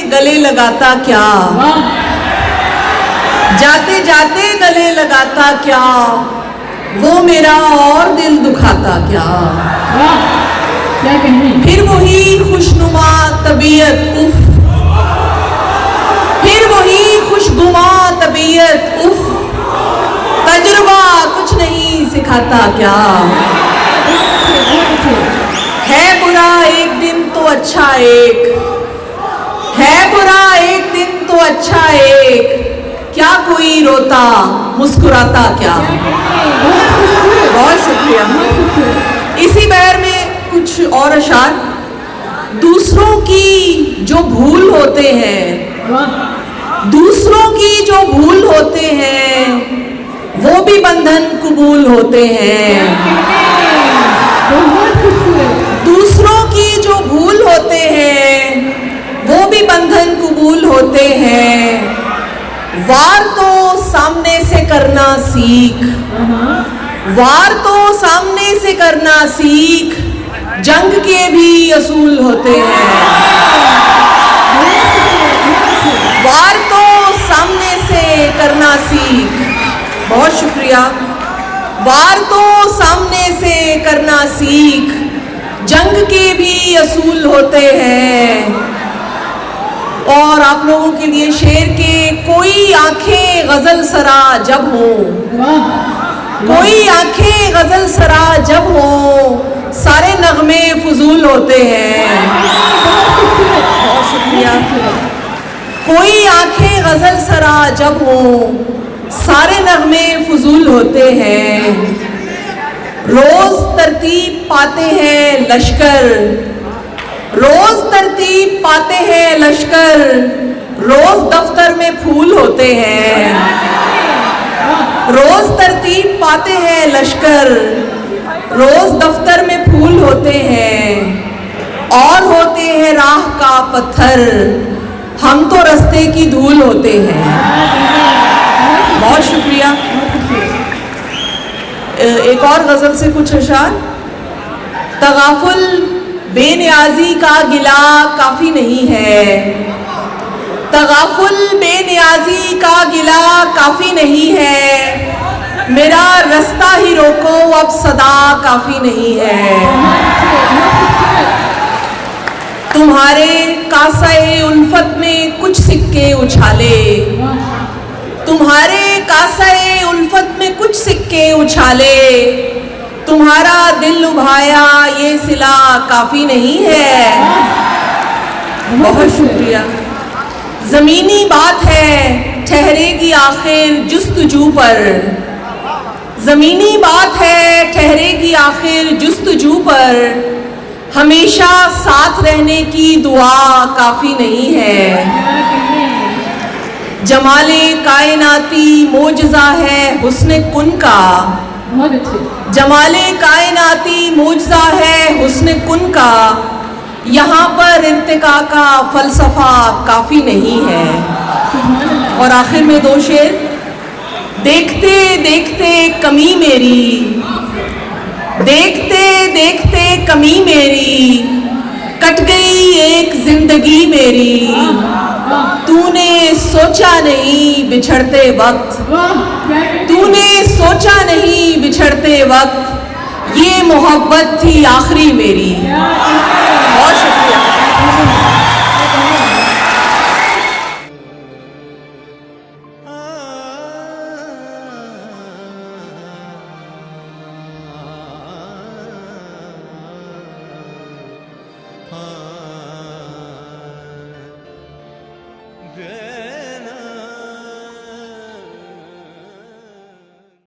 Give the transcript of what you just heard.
गले लगाता क्या, जाते जाते गले लगाता क्या, वो मेरा और दिल दुखाता क्या। फिर वही खुशनुमा तबीयत उफ, फिर वही खुशगुमा तबीयत उफ, तजुर्बा कुछ नहीं सिखाता क्या। है बुरा एक दिन तो अच्छा एक, है बुरा एक दिन तो अच्छा एक, क्या कोई रोता मुस्कुराता क्या। बहुत शुक्रिया। इसी बैर में कुछ और अशार। दूसरों की जो भूल होते हैं, दूसरों की जो भूल होते हैं, वो भी बंधन कबूल होते हैं। दूसरों की जो भूल होते हैं, वो भी बंधन कबूल होते हैं। वार तो सामने से करना सीख, वार तो सामने से करना सीख, जंग के भी असूल होते हैं। वार तो सामने से करना सीख। बहुत शुक्रिया। वार तो सामने से करना सीख, जंग के भी असूल होते हैं। और आप लोगों के लिए शेर के कोई आंखें गजल सरा जब हो, कोई आंखें गजल सरा जब हो, सारे नगमे फजूल होते हैं। बहुत शुक्रिया। कोई आंखें गजल सरा जब हो, सारे नगमे फजूल होते हैं। रोज तरतीब पाते हैं लश्कर, रोज तरतीब पाते हैं लश्कर, रोज दफ्तर में फूल होते हैं। रोज तरतीब पाते हैं लश्कर, रोज दफ्तर में फूल होते हैं। और होते हैं राह का पत्थर, हम तो रास्ते की धूल होते हैं। बहुत शुक्रिया। एक और गजल से कुछ अशार। तगाफुल बेनियाजी का गिला काफी नहीं है, तगाफुल बेनियाजी का गिला काफी नहीं है, मेरा रास्ता ही रोको अब सदा काफी नहीं है। तुम्हारे कासाए उल्फत में कुछ सिक्के उछाले, तुम्हारे कासाए उल्फत में कुछ सिक्के उछाले, तुम्हारा दिल लुभाया ये सिला काफी नहीं है। बहुत शुक्रिया। जमीनी बात है ठहरेगी आखिर जुस्तजू पर, जमीनी बात है ठहरेगी आखिर जुस्तजू पर, हमेशा साथ रहने की दुआ काफी नहीं है। जमाले कायनाती मोजज़ा है हुस्न कुन का, जमाले कायनाती मोजज़ा है हुस्न कुन का, यहाँ पर इर्तिका का फलसफा काफी नहीं है। और आखिर में दो शेर। देखते देखते कमी मेरी, देखते देखते कमी मेरी, कट गई एक जिंदगी मेरी, तूने सोचा नहीं बिछड़ते वक्त, तूने सोचा नहीं बिछड़ते वक्त, ये मोहब्बत थी आखिरी मेरी।